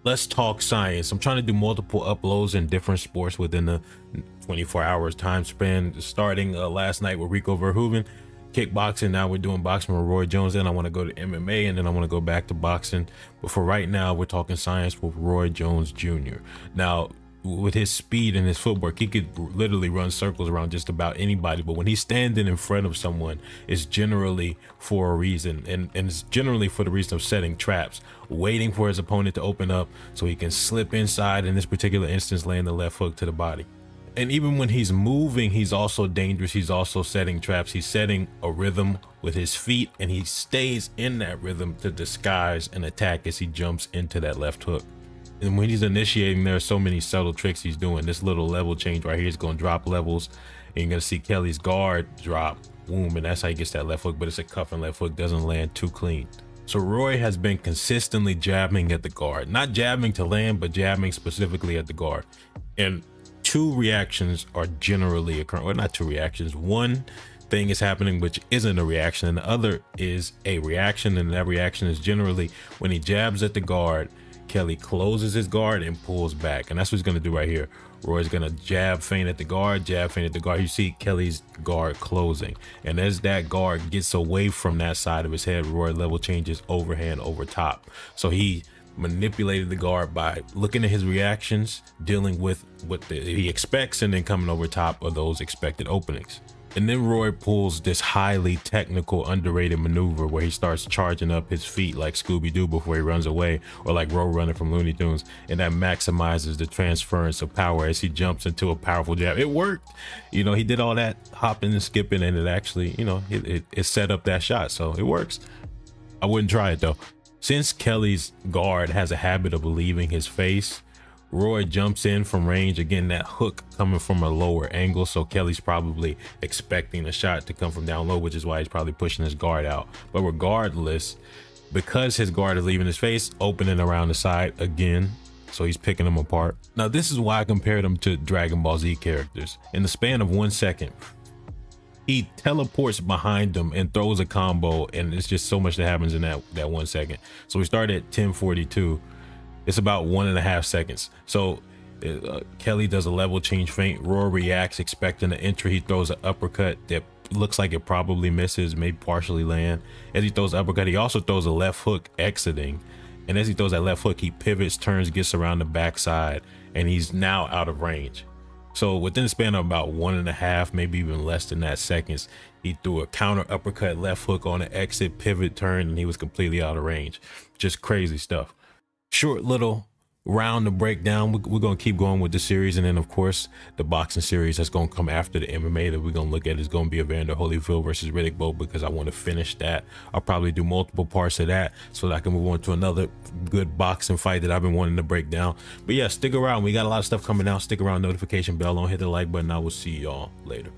Let's talk science. I'm trying to do multiple uploads in different sports within the 24 hours time span, starting last night with Rico Verhoeven, kickboxing. Now we're doing boxing with Roy Jones. Then I want to go to MMA, and then I want to go back to boxing. But for right now, we're talking science with Roy Jones Jr. Now, with his speed and his footwork, he could literally run circles around just about anybody. But when he's standing in front of someone, it's generally for a reason, and it's generally for the reason of setting traps, waiting for his opponent to open up so he can slip inside, in this particular instance laying the left hook to the body. And even when he's moving, he's also dangerous. He's also setting traps. He's setting a rhythm with his feet, and he stays in that rhythm to disguise an attack as he jumps into that left hook. And when he's initiating, there are so many subtle tricks he's doing. This little level change right here is going to drop levels, and you're going to see Kelly's guard drop, boom, and that's how he gets that left hook. But it's a cuffing left hook, doesn't land too clean. So Roy has been consistently jabbing at the guard, not jabbing to land, but jabbing specifically at the guard. And two reactions are generally occurring. Well, not two reactions. One thing is happening which isn't a reaction, and the other is a reaction, and that reaction is generally when he jabs at the guard, Kelly closes his guard and pulls back, and that's what he's going to do right here. Roy's going to jab feint at the guard, jab feint at the guard. You see Kelly's guard closing, and as that guard gets away from that side of his head, Roy level changes overhand over top. So he manipulated the guard by looking at his reactions, dealing with what he expects, and then coming over top of those expected openings. And then Roy pulls this highly technical, underrated maneuver where he starts charging up his feet like Scooby-Doo before he runs away, or like Road Runner from Looney Tunes, and that maximizes the transference of power as he jumps into a powerful jab. It worked. You know, he did all that hopping and skipping, and it actually, you know, it set up that shot, so it works. I wouldn't try it though. Since Kelly's guard has a habit of leaving his face, Roy jumps in from range, again that hook coming from a lower angle, so Kelly's probably expecting a shot to come from down low, which is why he's probably pushing his guard out. But regardless, because his guard is leaving his face, opening around the side again, so he's picking them apart. Now this is why I compared him to Dragon Ball Z characters. In the span of 1 second, he teleports behind them and throws a combo, and it's just so much that happens in that 1 second. So we start at 10:42. It's about 1.5 seconds. So Kelly does a level change feint. Roy reacts, expecting an entry. He throws an uppercut that looks like it probably misses, maybe partially land. As he throws the uppercut, he also throws a left hook exiting. And as he throws that left hook, he pivots, turns, gets around the backside, and he's now out of range. So within the span of about 1.5, maybe even less than that seconds, he threw a counter uppercut, left hook on an exit, pivot, turn, and he was completely out of range. Just crazy stuff. Short little round to break down. We're going to keep going with the series, and then of course the boxing series that's going to come after the MMA that we're going to look at is going to be Evander Holyfield versus Riddick Bowe, because I want to finish that. I'll probably do multiple parts of that so that I can move on to another good boxing fight that I've been wanting to break down. But yeah, stick around. We got a lot of stuff coming out. Stick around, notification bell on, hit the like button. I will see y'all later.